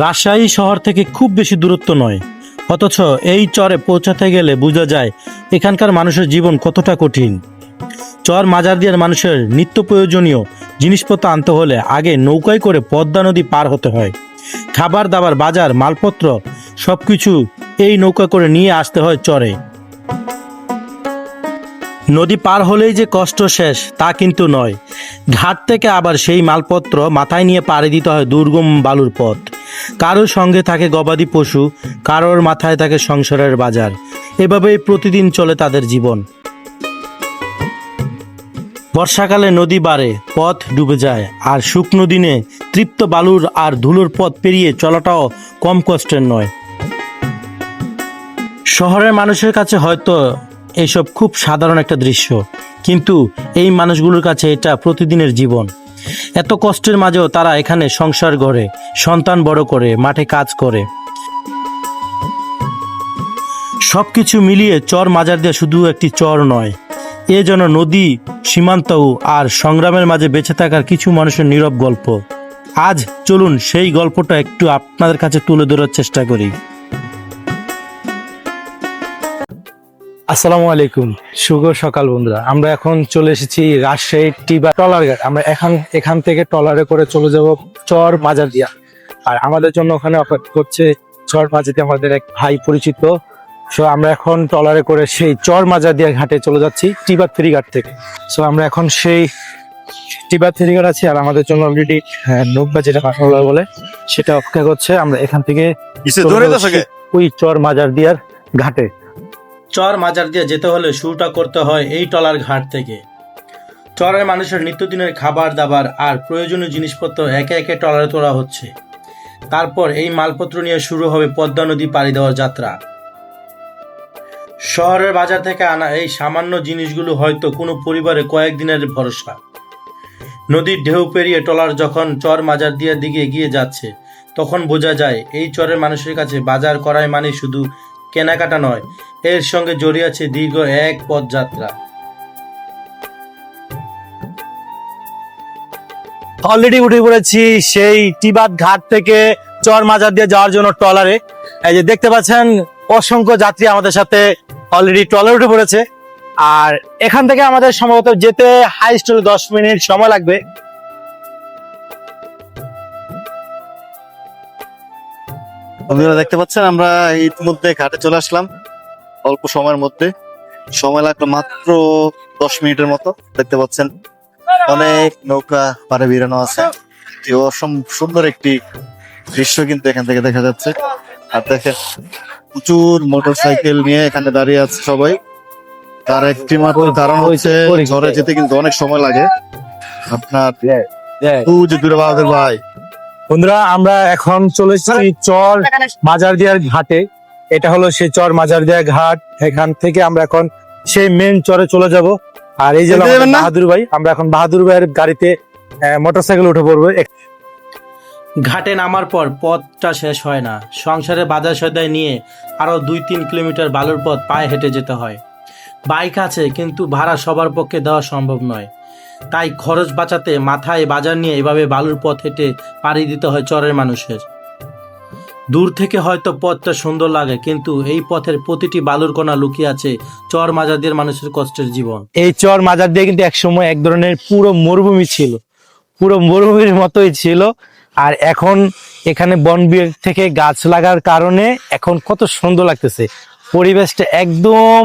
রাজশাহী শহর থেকে খুব বেশি দূরত্ব নয়, অথচ এই চরে পৌঁছাতে গেলে বোঝা যায় এখানকার মানুষের জীবন কতটা কঠিন। চর মাজারদিয়ার মানুষের নিত্য প্রয়োজনীয় জিনিসপত্র আনতে হলে আগে নৌকায় করে পদ্মা নদী পার হতে হয়। খাবার দাবার, বাজার, মালপত্র সবকিছু এই নৌকা করে নিয়ে আসতে হয় চরে। নদী পার হলেই যে কষ্ট শেষ তা কিন্তু নয়। ঘাট থেকে আবার সেই মালপত্র মাথায় নিয়ে পাড়ি দিতে হয় দুর্গম বালুর পথ। কারোর সঙ্গে থাকে গবাদি পশু, কারোর মাথায় থাকে সংসারের বাজার। এভাবেই প্রতিদিন চলে তাদের জীবন। বর্ষাকালে নদী বাড়ে, পথ ডুবে যায়, আর শুকনো দিনে তৃপ্ত বালুর আর ধুলোর পথ পেরিয়ে চলাটাও কম কষ্টের নয়। শহরের মানুষের কাছে হয়তো এইসব খুব সাধারণ একটা দৃশ্য, কিন্তু এই মানুষগুলোর কাছে এটা প্রতিদিনের জীবন। এত কষ্টের মাঝেও তারা এখানে সংসার গড়ে, সন্তান বড় করে, মাঠে কাজ করে। সবকিছু মিলিয়ে চর মাজারদিয়া শুধু একটি চর নয়, এ যেন নদী, সীমান্ত আর সংগ্রামের মাঝে বেঁচে থাকার কিছু মানুষের নীরব গল্প। আজ চলুন সেই গল্পটা একটু আপনাদের কাছে তুলে ধরার চেষ্টা করি। আসসালামু আলাইকুম, শুভ সকাল বন্ধুরা। আমরা এখন চলে এসেছি রাজশাহী টিবা ট্রলার ঘাট। আমরা এখান থেকে ট্রলারে করে চলে যাব চর মাজারদিয়া। আর আমাদের জন্য ওখানে অপেক্ষা করছে চর মাজারদিয়া আমাদের এক ভাই পরিচিত। সো আমরা এখন ট্রলারে করে সেই চর মাজারদিয়া ঘাটে চলে যাচ্ছি টিবা ফেরিঘাট থেকে। সো আমরা এখন সেই টিবা ফেরিঘাট আছি, আর আমাদের জন্য অলরেডি নৌকা, যেটা ট্রলার বলে, সেটা অপেক্ষা করছে। আমরা এখান থেকে ওই চর মাজারদিয়ার ঘাটে। চর মাজারদিয়া যেতে হলে শুরুটা করতে হয় এই ট্রলার ঘাট থেকে। চরের মানুষের নিত্যদিনের খাবার দাবার আর প্রয়োজনীয় জিনিসপত্র একে একে ট্রলারে তোলা হচ্ছে। তারপর এই মালপত্র নিয়ে শুরু হবে পদ্মা নদী পাড়ি দেওয়ার যাত্রা। শহরের বাজার থেকে আনা এই সামান্য জিনিসগুলো হয়তো কোনো পরিবারে কয়েকদিনের ভরসা। নদীর ঢেউ পেরিয়ে ট্রলার যখন চর মাজারদিয়ার দিকে এগিয়ে যাচ্ছে, তখন বোঝা যায় এই চরের মানুষের কাছে বাজার করাই মানে শুধু কেনাকাটা নয়, এর সঙ্গে জড়িয়ে আছে দীর্ঘ এক পথযাত্রা। অলরেডি উঠে পড়েছি সেই টিবাত ঘাট থেকে চর মাজারদিয়া যাওয়ার জন্য ট্রলারে। এই যে দেখতে পাচ্ছেন অসংখ্য যাত্রী আমাদের সাথে অলরেডি ট্রলারে উঠে পড়েছে। আর এখান থেকে আমাদের সম্ভবত যেতে হাইস্ট হলে 10 মিনিট সময় লাগবে। বন্ধুরা দেখতে পাচ্ছেন আমরা ইতিমধ্যে ঘাটে চলে আসলাম। অল্প সময়ের মধ্যে, সময় লাগলো মাত্র 10 মিনিটের মতো। দেখতে পাচ্ছেন অনেক নৌকা পাড়ে বেরানো আছে। সুন্দর একটি দৃশ্য কিন্তু এখান থেকে দেখা যাচ্ছে। আর দেখেন প্রচুর মোটর সাইকেল নিয়ে এখানে দাঁড়িয়ে আছে সবাই। তার একটি মাত্র কারণ হচ্ছে ঝড়ে যেতে কিন্তু অনেক সময় লাগে। আপনার দূরে বাহাদুর ভাই। বন্ধুরা, আমরা এখন চলে এসেছি চর মাজারদিয়ার ঘাটে। এটা হলো সেই চর মাজারদিয়া ঘাট। এখান থেকে আমরা এখন সেই মেন চরে চলে যাব। আর এই যে বাহাদুর ভাই, আমরা এখন বাহাদুর ভাইয়ের গাড়িতে মোটরসাইকেল উঠে পড়বো। ঘাটে নামার পর পথটা শেষ হয় না। সংসারে বাজার সদাই নিয়ে আরো 2-3 কিলোমিটার বালুর পথ পায়ে হেঁটে যেতে হয়। বাইক আছে, কিন্তু ভাড়া সবার পক্ষে দেওয়া সম্ভব নয়। তাই খরচ বাঁচাতে মাথায় বাজার নিয়ে এভাবে বালুর পথ হেঁটে পাড়ি দিতে হয় চরের মানুষের। দূর থেকে হয়তো পথটা সুন্দর লাগে, কিন্তু এই পথের প্রতিটি বালুর কোণা লুকিয়ে আছে চর মাজারদিয়ার মানুষের কষ্টের জীবন। এই চর মাজারদিয়া কিন্তু একসময় এক ধরনের পুরো মরুভূমি ছিল, পুরো মরুভূমির মতোই ছিল। আর এখন এখানে বন বিভাগ থেকে গাছ লাগার কারণে এখন কত সুন্দর লাগতেছে। পরিবেশটা একদম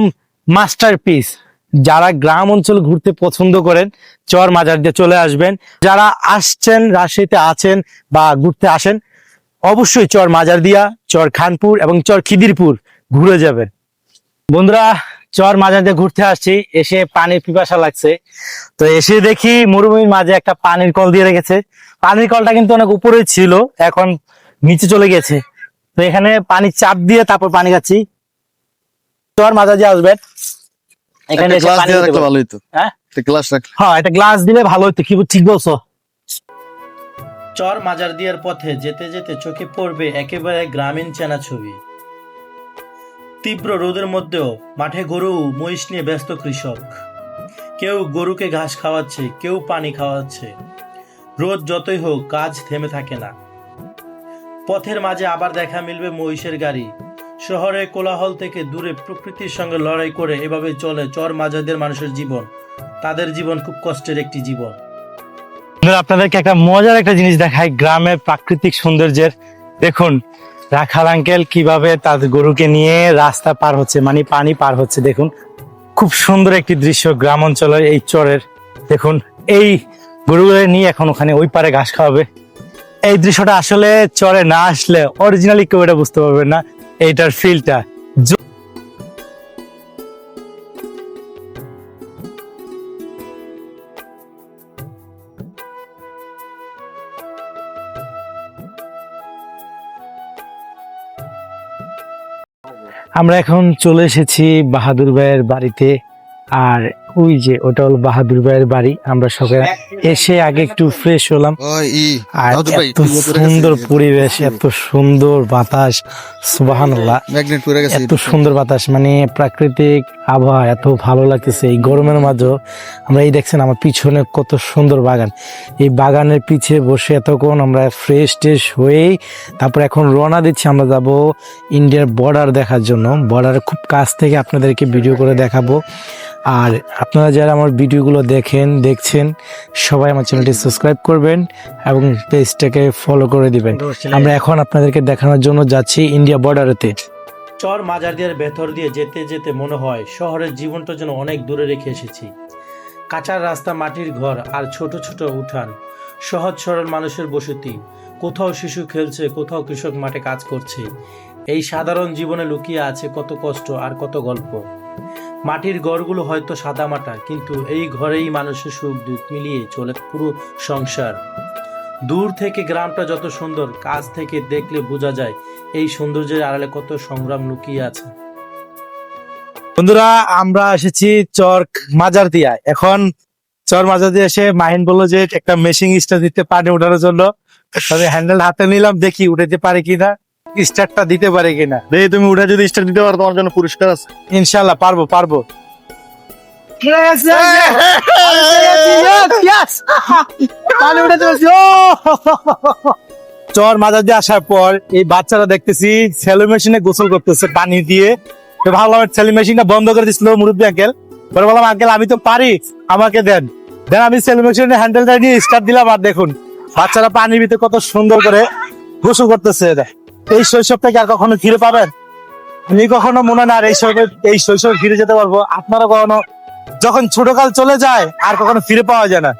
মাস্টারপিস। যারা গ্রাম অঞ্চল ঘুরতে পছন্দ করেন, চর মাজারদিয়া চলে আসবেন। যারা আসছেন, রাজশাহীতে আছেন বা ঘুরতে আসেন, অবশ্যই চর মাজারদিয়া, চর খানপুর এবং চর খিদিরপুর ঘুরে যাবেন। বন্ধুরা, চর মাজারদিয়া ঘুরতে আসছি, এসে পানির পিপাসা লাগছে। তো এসে দেখি মরুভূমির মাঝে একটা পানির কল দিয়ে রেখেছে। পানির কলটা কিন্তু অনেক উপরে ছিল, এখন নিচে চলে গেছে। তো এখানে পানি চাপ দিয়ে তারপর পানি খাচ্ছি। চর মাজারদিয়া আসবেন, এখানে এসে পানি খেতে ভালো হতো। হ্যাঁ, একটা গ্লাস দিলে ভালো হতো। কি ঠিক বলছো? চর মাজারদিয়ার পথে যেতে যেতে চোখে পড়বে একেবারে গ্রামীণ চেনা ছবি। তীব্র রোদের মধ্যেও মাঠে গরু মহিষ নিয়ে ব্যস্ত কৃষক। কেউ গরুকে ঘাস খাওয়াচ্ছে, কেউ পানি খাওয়াচ্ছে। রোদ যতই হোক, কাজ থেমে থাকে না। পথের মাঝে আবার দেখা মিলবে মহিষের গাড়ি। শহরের কোলাহল থেকে দূরে প্রকৃতির সঙ্গে লড়াই করে এভাবে চলে চর মাঝাদের মানুষের জীবন। তাদের জীবন খুব কষ্টের একটি জীবন। আপনাদেরকে একটা মজার একটা জিনিস দেখাই, গ্রামের প্রাকৃতিক সৌন্দর্যের। দেখুন রাখাল আঙ্কেল কিভাবে তার গরুকে নিয়ে রাস্তা পার হচ্ছে, মানে পানি পার হচ্ছে। দেখুন খুব সুন্দর একটি দৃশ্য গ্রাম অঞ্চলের এই চরের। দেখুন এই গরুগুলো নিয়ে এখন ওখানে ওই পারে ঘাস খাওয়াবে। এই দৃশ্যটা আসলে চরে না আসলে অরিজিনালি কেউ এটা বুঝতে পারবে না, এইটার ফিলটা। আমরা এখন চলে এসেছি বাহাদুর ভাইয়ের বাড়িতে। আর ওই যে ওটা হলো বাহাদুর ভাইয়ের বাড়ি। আমরা সকালে এসে আগে একটু ফ্রেশ হলাম। আর এত সুন্দর পরিবেশ, এত সুন্দর বাতাস, সুবহানাল্লাহ, এত সুন্দর বাতাস, মানে প্রাকৃতিক আবহাওয়া এত ভালো লাগতেছে এই গরমের মাঝে। আমরা এই দেখছেন আমার পিছনে কত সুন্দর বাগান, এই বাগানের পিছে বসে এতক্ষণ আমরা ফ্রেশ ট্রেশ হয়েই তারপর এখন রওনা দিচ্ছি। আমরা যাব ইন্ডিয়ার বর্ডার দেখার জন্য। বর্ডারের খুব কাছ থেকে আপনাদেরকে ভিডিও করে দেখাবো। আর আপনারা যারা আমার ভিডিওগুলো দেখছেন সবাই আমার চ্যানেলটি সাবস্ক্রাইব করবেন এবং পেজটাকে ফলো করে দিবেন। আমরা এখন আপনাদেরকে দেখানোর জন্য যাচ্ছি ইন্ডিয়া বর্ডারেতে। চর মাজারদিয়ার ভেতর দিয়ে যেতে যেতে মনে হয় শহরের জীবনটা যেন অনেক দূরে রেখে এসেছি। কাঁচা রাস্তা, মাটির ঘর আর ছোট ছোট উঠান, সহজ সরল মানুষের বসতি। কোথাও শিশু খেলছে, কোথাও কৃষক মাঠে কাজ করছে। এই সাধারণ জীবনে লুকিয়ে আছে কত কষ্ট আর কত গল্প। মাটির ঘরগুলো হয়তো সাদামাটা, কিন্তু এই ঘরেই মানুষের সুখ দুঃখ মিলিয়ে চলে পুরো সংসার। দূর থেকে গ্রামটা যত সুন্দর, কাছ থেকে দেখলে বোঝা যায় এই সৌন্দর্যের আড়ালে কত সংগ্রাম লুকিয়ে আছে। বন্ধুরা আমরা এসেছি চর মাজারদিয়া। এখন চর মাজারদিয়া এসে মাহিন বললো যে একটা মেশিন স্টার্ট দিতে পানি ওঠানোর জন্য। আমি হ্যান্ডেল হাতে নিলাম, দেখি উঠাতে পারে কিনা, স্টার্টটা দিতে পারে কিনা। দেখি তুমি উঠে যদি স্টার্ট দিতে পারো তোমার জন্য পুরস্কার আছে। ইনশাল্লাহ পারবো। চর মাজার দিয়ে আসার পর এই বাচ্চারা দেখতেছি সেলো মেশিনে গোসল করতেছে পানি দিয়ে। তো ভাবলাম সেলো মেশিনটা বন্ধ করে দিচ্ছিল মুরব্বী আঙ্কেল। পরে বললাম আঙ্কেল আমি তো পারি, আমাকে দেন। আমি সেলো মেশিনের হ্যান্ডেলটা নিয়ে স্টার্ট দিলাম। আর দেখুন বাচ্চারা পানির ভিতরে কত সুন্দর করে গোসল করতেছে। এই শৈশবটা কি আর কখনো ফিরে পাবেন? আমি কখনো মনে না আর এই শৈশব ফিরে যেতে পারবো। আপনারা কখনো যখন ছোটকাল চলে যায় আর কখনো ফিরে পাওয়া যায় না।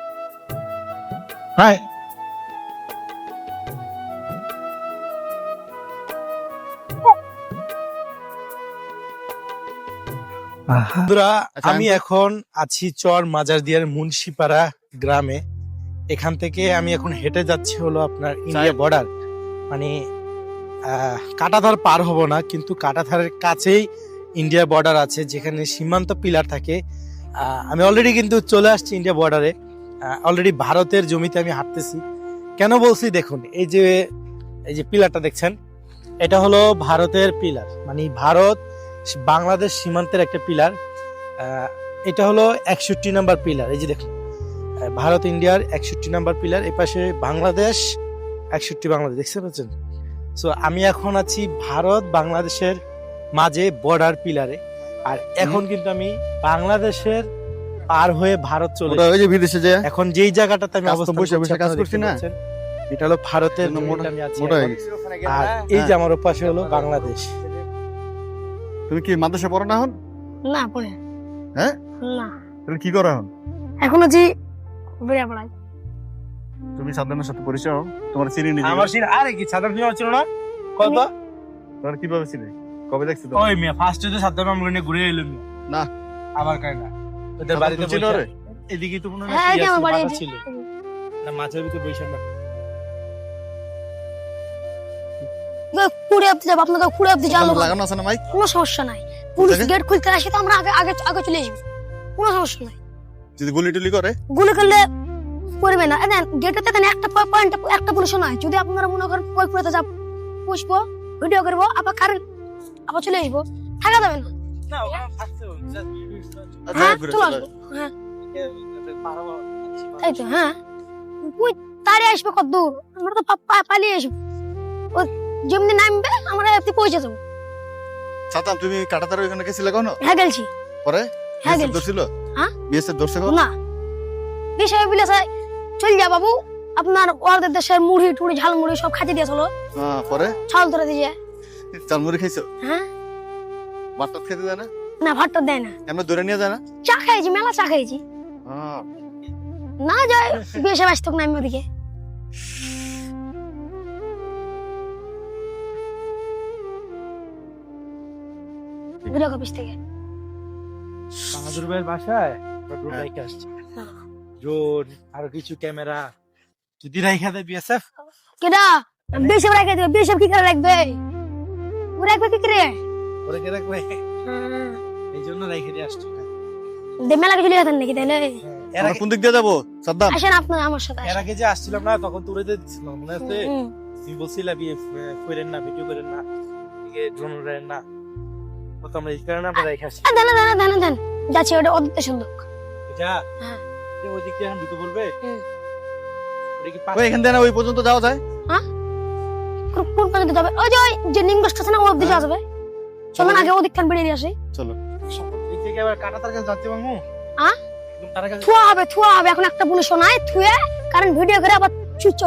হ্যাঁ বন্ধুরা আমি এখন আছি চর মাজারদিয়ার মুন্সিপাড়া গ্রামে। এখান থেকে আমি এখন হেঁটে যাচ্ছি হলো আপনার ইন্ডিয়া বর্ডার, মানে কাঁটাধার পার হব না, কিন্তু কাঁটাধারের কাছেই ইন্ডিয়া বর্ডার আছে যেখানে সীমান্ত পিলার থাকে। আমি অলরেডি কিন্তু চলে আসছি ইন্ডিয়া বর্ডারে। অলরেডি ভারতের জমিতে আমি হাঁটতেছি। কেন বলছি দেখুন, এই যে পিলারটা দেখছেন, এটা হলো ভারতের পিলার, মানে ভারত বাংলাদেশ সীমান্তের একটা পিলার। এটা হলো 61 নম্বর পিলার। এই যে দেখুন ভারত ইন্ডিয়ার 61 নম্বর পিলার, এই পাশে বাংলাদেশ 61 বাংলাদেশ, দেখতে পাচ্ছেন? সো আমি এখন আছি ভারত বাংলাদেশের মাঝে বর্ডার পিলারে। আর এখন কিন্তু আমি বাংলাদেশের পার হয়ে ভারত চলে বিদেশে যে এখন যেই জায়গাটাতে আমি অবস্থান কাজ করছি না, এটা হলো ভারতের জমিতে আমি আছি এখন। আর এই যে আমার পাশে হলো বাংলাদেশ। তুমি কি মাদ্রাসা পড়ো না এখন? না পড়ে। হ্যাঁ না তুমি কি করো এখন? এখনো জি বেড়ে পড়াই। তুমি সাদ্দামের সাথে পরিচয় হও? তোমার চিনি নি? আমার চিনি। আরে কি সাদ্দাম চিনি ছিল না? কত তোমার কিভাবে চিনি? কবে দেখছো? ওই মিয়া ফার্স্ট যে সাদ্দাম আমরা নিয়ে ঘুরে এলাম না, আবার কাই না ওদের বাড়িতে ছিল রে। এদিকে তো মনে হয় হ্যাঁ, কি আছে, আমার বাড়ি বাজার ছিল না, মাছের ভিতরে বৈশাখ না। কুড়ে আপনি যাব, আপনাকে কুড়ে আপনি জানো লাগানো আছে না মাইক? কোনো সমস্যা নাই। পুলিশ কোথায়? গেট খুলতে আসে তো আমরা আগে আগে আগে চলে আসবো, কোনো সমস্যা নাই। যদি গুলি টুলি করে? গুলি করলে করবে না। দেন গেটে দেখেন একটা পয়েন্ট, একটা পুলিশ নাই। যদি আপনারা মনে করেন কই পুরোতে যাব, পুষবো, ভিডিও করবো, আবার কারেন্ট আবার চলে আসবো, থাকা যাবে না। না ওখানে থাকতে হবে আচ্ছা, হ্যাঁ ঘুরে চলে চলে আসবো। হ্যাঁ তাই তো। হ্যাঁ তুই তাড়ে আসবে কত দূর, আমরা তো পালিয়ে আসবো। যেমনি নামবে আমরা একটু পৌঁছে যাবো। সাতাম, তুমি কাটাতার ওইখানে গেছিলে কখনো? হ্যাঁ গেলছি। পরে হ্যাঁ বিএসএফ গেলছি। ধরছিল? হ্যাঁ? বিএসএফ ধরছে কখনো? না বিষয় বিলাসে চল যা বাবু, আপনার ওদের দেশের মুড়ি টুড়ি ঝাল মুড়ি সব খাইতে দিয়েছিল, হ্যাঁ, পরে ছাল ধরে দিয়ে। চালমুড়ি খাইছো? হ্যাঁ ভাত টাত খেতে দেয় না? না ভাতটা দেয় না, এমনি ধরে নিয়ে যায় না? চা খাইছি, মেলা চা খাইছি। হ্যাঁ। না যায় বেশি ব্যস্ত না আমি ওদিকে। বিরাট অফিস থেকে বাহাদুর ভাইয়ের বাসায় ড্রোন রাইখে আসছে, ড্রোন আরো কিছু ক্যামেরা যদি রাইখা দেয় বিএসএফ। কেডা বেশি রাখে দেবে, বেশি কি করে রাখবে, ও রাখবে কি করে? ওরে কে রাখবে, এই জন্য রাইখে দিয়ে আসছে। দে মেলা কিছু লিখে দেন নাকি তাহলে? এর আমরা আগে কোন দিক দিয়ে যাবো সাদ্দাম? আসেন আপনার আমার সাথে এর আসেন। আগে যে আসছিলাম না তখন তোরে দিচ্ছিলাম মনে আছে? হুম। তুমি বলছিলা বিয়ে করেন না, ভিডিও করেন না, ড্রোন উড়ান না, তো আমরা এই কারণে আমরা রাইখে আসছি। দেন যাচ্ছে ওটা অদ্ভুত সুন্দর। এটা হ্যাঁ। ওই দিক দিয়ে এখন ঢুকে পড়বে। হুম। ওটা কি ওই এখান থেকে না ওই পর্যন্ত যাওয়া যায়? কোন পর্যন্ত যাবে? ওই যে ওই যে নিম গাছটা আছে না, ওর দিকে আসবে। চলুন আগে ওদিকখান বেরিয়ে আসি। চলো। এই থেকে আবার কাটাতার কাছে যাচ্ছে বামু। একদম তার কাছে থুয়া হবে এখন একটা পুলিশ নাই থুয়ে, কারণ ভিডিও করে আবার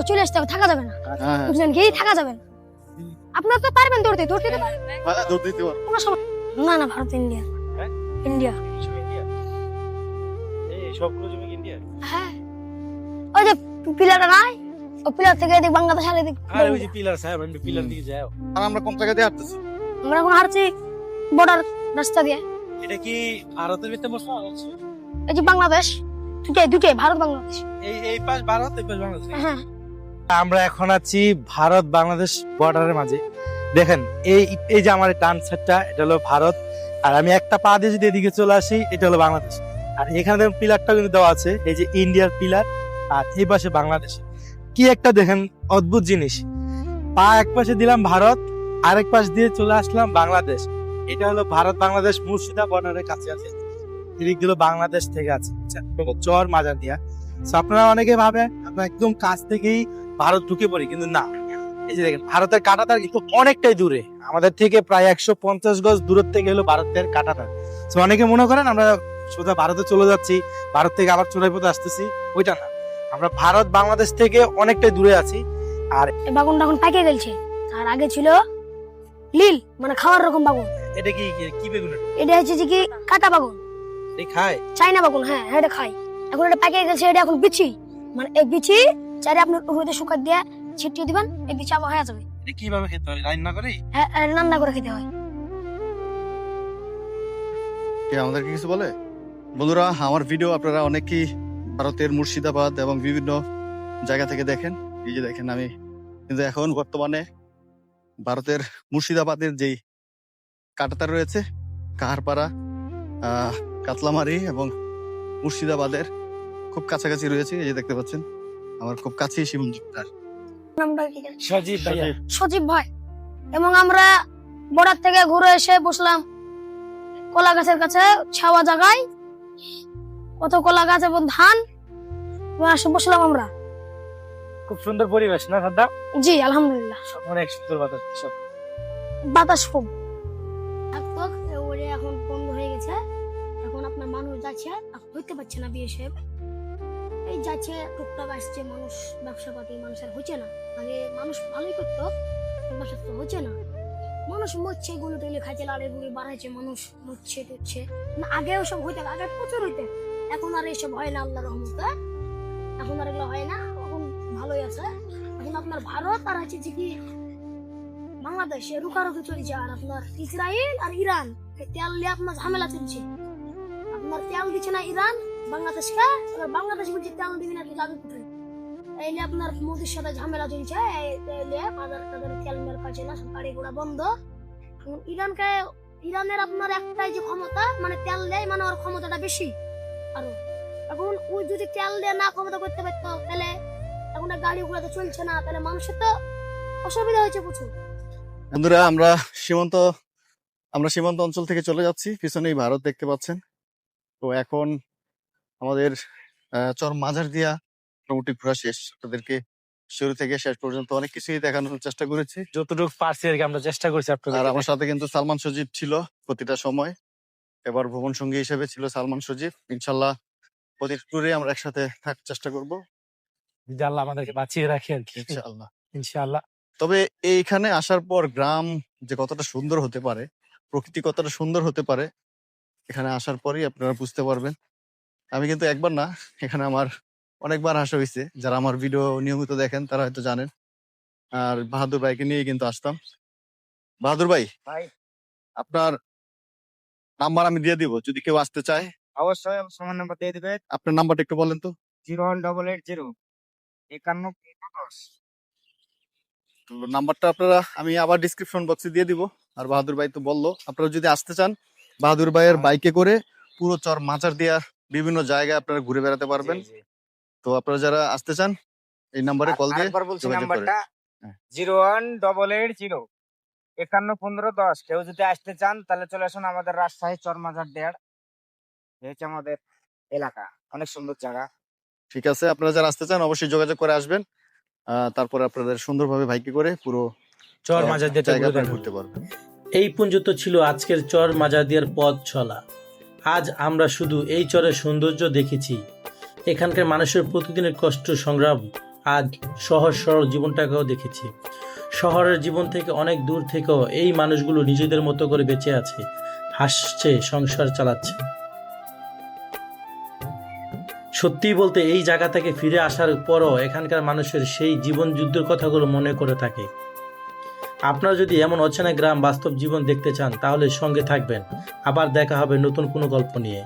চলে আসতে হবে, থাকা যাবে না, হ্যাঁ, বুঝলেন কি? থাকা যাবে না। আপনারা তো পারবেন দৌড়তে তো পারবেন, হ্যাঁ, দৌড় দিতে পারো। কোনো সমস্যা না। ভারত ইন্ডিয়া, হ্যাঁ? ইন্ডিয়া। সব ইন্ডিয়া, এই সবগুলো জমি ইন্ডিয়া। হ্যাঁ ওই যে পিলারটা নাই, ও পিলার থেকে এদিক বাংলাদেশ আর এদিক। আর ওই যে পিলার সাহেব, আমি পিলার দিকে যাও। আর আমরা কোন জায়গা দিয়ে হাঁটতেছি? আমরা এখন হারছি বর্ডার রাস্তা দিয়ে। এটা কি ভারতের ভিতরে বসা আছে? এই যে বাংলাদেশ, দুটাই ভারত বাংলাদেশ। এই পাশ ভারত, এই পাশ বাংলাদেশ। হ্যাঁ আমরা এখন আছি ভারত বাংলাদেশ বর্ডারের মাঝে। দেখেন এই যে আমার ডান সাইডটা, এটা হলো ভারত, আর আমি একটা পা দিয়ে যদি এদিকে চলে আসি, এটা হলো বাংলাদেশ। আর এখানে দেখেন পিলারটা কিন্তু দেওয়া আছে, এই যে ইন্ডিয়ার পিলার, আর এই পাশে বাংলাদেশ। কি একটা দেখেন অদ্ভুত জিনিস, পা এক পাশে দিলাম ভারত, আরেক পাশ দিয়ে চলে আসলাম বাংলাদেশ। এটা হলো ভারত বাংলাদেশ মুর্শিদা বর্ডারের কাছে আছে, এদিক দিল বাংলাদেশ থেকে আছে চর মাজার দিয়া। So আপনারা অনেকে ভাবে আমরা একদম কাছ থেকেই ভারত ঢুকে পড়ি, কিন্তু না। এই যে দেখেন ভারতের কাঁটাতার কিন্তু অনেকটাই দূরে, আমাদের থেকে প্রায় 150 গজ দূরের থেকে হলো ভারতের কাঁটাতার। তো অনেকে মনে করেন আমরা সোজা ভারতে চলে যাচ্ছি, ভারত থেকে আবার চোরাই পথে আসতেছি, ওইটা না। আমরা ভারত বাংলাদেশ থেকে অনেকটাই দূরে আছি। আর এই বাগুনটা এখন পাকে গেছে, আর আগে ছিল লিল, মানে খাওয়ার রকম বাগুন। এটা কি কি বেগুন? এটা হচ্ছে যে কি কাটা বাগুন, এটা খায়? চাইনা বাগুন। হ্যাঁ এটা খাই। এখন এটা পাকে গেছে, এটা এখন বিচি, মানে এই বিচি চাইরে আপনি রোদে শুকাত দিয়ে ছিটিয়ে দিবেন, এই বিচি আবার হয়ে যাবে। এটা কিভাবে খেতে হয়, রান্না করে? হ্যাঁ রান্না করে খেতে হয়। কে আমাদেরকে কিছু বলে? বন্ধুরা, আমার ভিডিও আপনারা অনেকেই ভারতের মুর্শিদাবাদ এবং বিভিন্ন জায়গা থেকে দেখেন। এই যে দেখেন, আমি কিন্তু এখন বর্তমানে ভারতের মুর্শিদাবাদের যেই কাঁটাতার রয়েছে, কাহারপাড়া, কাতলামারি এবং মুর্শিদাবাদের খুব কাছাকাছি রয়েছে। এই যে দেখতে পাচ্ছেন, আমার খুব কাছেই শিবমন্দিরটা। নামটা কি জানি? সজীব ভাইয়া। সজীব ভাই। এবং আমরা বর্ডার থেকে ঘুরে এসে বসলাম কলা গাছের কাছে, ছাওয়া জায়গায়, কত কলা গাছ এবং ধান, বসলাম আমরা। খুব সুন্দর পরিবেশ না সাদ্দাম? জি আলহামদুলিল্লাহ, অনেক সুন্দর বাতাস, সব বাতাস খুব। এখন বন্ধ হয়ে গেছে, এখন আপনার মানুষ যাচ্ছে, হইতে পারছে না বিএসএফ, এই যাচ্ছে টুকটাক আসছে মানুষ, ব্যবসা পাতি মানুষের হচ্ছে না। আগে মানুষ ভালোই করতো, ব্যবসা তো হচ্ছে না। মানুষ মরছে, গুলো টেলে খাইছে, লাড়ে গুড়ি বাড়াইছে, মানুষ মরছে টুচ্ছে। আগে ওসব হইতে, আগে প্রচুর হইতে, এখন আর এসব হয় না আল্লাহ রহমতে, এখন আর এগুলো হয় না, এখন ভালোই আছে। এখন আপনার ভারত আর হচ্ছে যে কি বাংলাদেশে রুকারুকি চলছে, আর আপনার ইসরায়েল আর ইরান তেল নিয়ে আপনার ঝামেলা চলছে। আপনার তেল দিচ্ছে না ইরান বাংলাদেশকে, এবার বাংলাদেশ বলছে তেল দিবি না, কি যাবে কোথায়? এই নিয়ে আপনার মোদির সাথে ঝামেলা চলছে, এই নিয়ে বাজার টাজার তেল মেল পাচ্ছে না, সব গাড়ি ঘোড়া বন্ধ। এখন ইরানের আপনার একটাই যে ক্ষমতা, মানে তেল দেয়, মানে ওর ক্ষমতাটা বেশি আরো। এখন ওই যদি তেল দিয়ে না ক্ষমতা করতে পারতো, তাহলে এখন গাড়ি ঘোড়া তো চলছে না, তাহলে মানুষের তো অসুবিধা হয়েছে প্রচুর। বন্ধুরা, আমরা সীমান্ত অঞ্চল থেকে চলে যাচ্ছি, পিছনেই ভারত দেখতে পাচ্ছেন। তো এখন আমাদের চর মাজার দিয়া মোটামুটি ঘোরা শেষ। আপনাদেরকে শুরু থেকে শেষ পর্যন্ত অনেক কিছুই দেখানোর চেষ্টা করেছি। যতটুকু পারছি আর কি আমরা চেষ্টা করছি আর আপনাদের। আমার সাথে কিন্তু সালমান সজীব ছিল প্রতিটা সময়। এবার ভ্রমণ সঙ্গী হিসেবে ছিল সালমান সজীব। ইনশাল্লাহ প্রতি ট্যুরে আমরা একসাথে থাকার চেষ্টা করব যদি আল্লাহ আমাদেরকে বাঁচিয়ে রাখে আর কি, ইনশাআল্লাহ। ইনশাআল্লাহ। তবে এইখানে আসার পর গ্রাম যে কতটা সুন্দর হতে পারে, প্রকৃতি কতটা সুন্দর হতে পারে, এখানে আসার পরই আপনারা বুঝতে পারবেন। আমি কিন্তু একবার না, এখানে আমার অনেকবার আসা হয়েছে। যারা আমার ভিডিও নিয়মিত দেখেন তারা হয়তো জানেন। আর বাহাদুর ভাইকে নিয়ে কিন্তু আসতাম। বাহাদুর ভাই, ভাই আপনার নাম্বার আমি দিয়ে দিব যদি কেউ আসতে চায়। অবশ্যই সমান নাম্বার দিয়ে দিবে। আপনার নাম্বারটা একটু বলেন তো। 01880 51 10। তো নাম্বারটা আপনারা আমি আবার ডিসক্রিপশন বক্সে দিয়ে দিব। আর বাহাদুর ভাই তো বললো, আপনারা যদি আসতে চান বাহাদুর ভাইয়ের বাইকে করে পুরো চর মাচার দেওয়ার বিভিন্ন জায়গায় আপনারা ঘুরে বেড়াতে পারবেন। জি, জি। তো আপনারা যারা আসতে চান এই নাম্বারে কল দিয়ে আরেকবার বলছি যোগাযোগ করেন। নাম্বারটা হ্যাঁ। 01880 51 10। কেউ যদি আসতে চান তাহলে চলে আসুন আমাদের রাজশাহী চরমাজার দেয়ার। এই হচ্ছে আমাদের এলাকা, অনেক সুন্দর জায়গা। ঠিক আছে, আপনারা যারা আসতে চান অবশ্যই যোগাযোগ করে আসবেন। তারপরে আপনাদের সুন্দরভাবে বাইকে করে পুরো চর মাজার দিয়ে জায়গা ঘুরে আপনারা দেখাবো। ঘুরতে পারবেন। এই পর্যন্ত ছিল আজকের চর মাজাদিয়ার পথ চলা। আজ আমরা শুধু এই চরের সৌন্দর্য দেখেছি, এখানকার মানুষের প্রতিদিনের কষ্ট সংগ্রাম, আজ সহজ সরল জীবনটাকেও দেখেছি। শহরের জীবন থেকে অনেক দূর থেকেও এই মানুষগুলো নিজেদের মতো করে বেঁচে আছে, হাসছে, সংসার চালাচ্ছে। সত্যি বলতে এই জায়গা থেকে ফিরে আসার পরও এখানকার মানুষের সেই জীবন যুদ্ধের কথাগুলো মনে করে থাকে। আপনারা যদি এমন অচেনা গ্রাম বাস্তব জীবন দেখতে চান তাহলে সঙ্গে থাকবেন। আবার দেখা হবে নতুন কোনো গল্প নিয়ে।